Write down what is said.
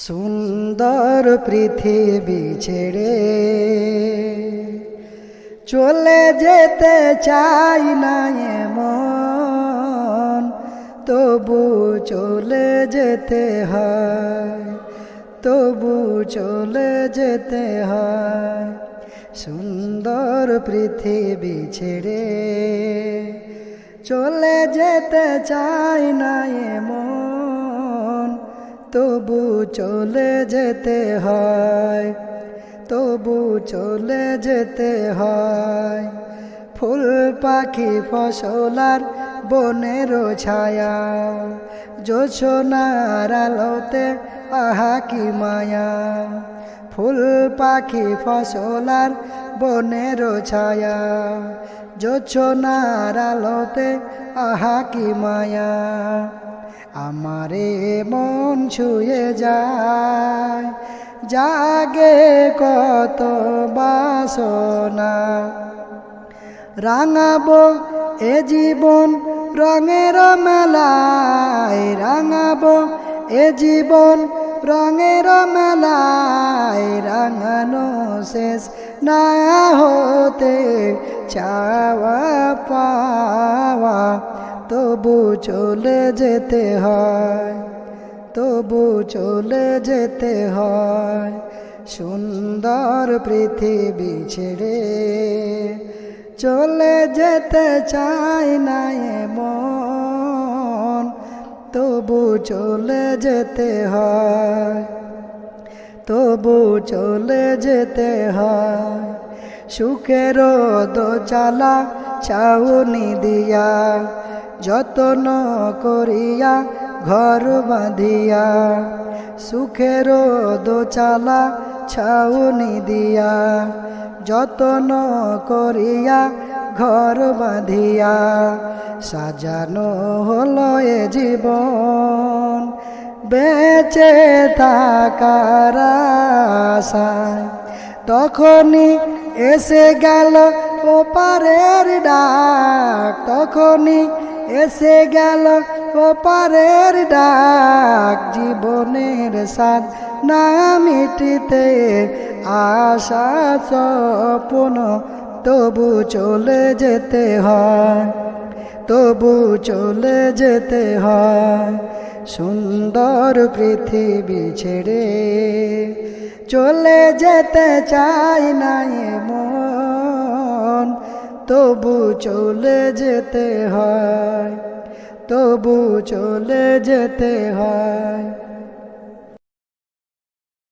সুন্দর পৃথিবী ছেড়ে চলে যেতে চাই না এমন, তবু চলে যেতে হয়, তবু চলে যেতে হয়। সুন্দর পৃথিবী ছেড়ে চলে যেতে চাই না এমন, তবু চলে যেতে হয়, তবু চলে যেতে হয়। ফুল পাখি ফসলার বনের ছায়া, জোছনার আলোতে আহা কি মায়া। ফুল পাখি ফসলার বনের ছায়া, জোছনার আলোতে আহা কি মায়া। আমারে মন ছুঁয়ে যায়, জাগে কত বাসনা। রাঙাবো এ জীবন রঙের মেলায়, রাঙাবো এ জীবন রঙের মেলায়। রাঙানো শেষ না হতে চাওয়া পাওয়া, তবু চলে যেতে হয়, তবু চলে যেতে হয়। সুন্দর পৃথিবী ছেড়ে চলে যেতে চাই না এমন, তবু চলে যেতে হয়, তবু চলে যেতে হয়। সুখের দোচালা ছাউনি দিয়া, যত্ন করিয়া ঘর বাঁধিয়া। সুখের দোচালা ছাউনি দিয়া, যত্ন করিয়া ঘর বাঁধিয়া। সাজানো হলো এ জীবন বেঁচে থাকার আশায়, তখনই এসে গেল ওপারের ডাক, তখনই এসে গেল ওপারের ডাক। জীবনের স্বাদ না মিটিতে আশা স্বপ্ন, তবু চলে যেতে হয়, তবু চলে যেতে হয়। সুন্দর পৃথিবী ছেড়ে চলে যেতে চাই না এমন, তবু চলে যেতে হয়, তবু চলে যেতে হয়।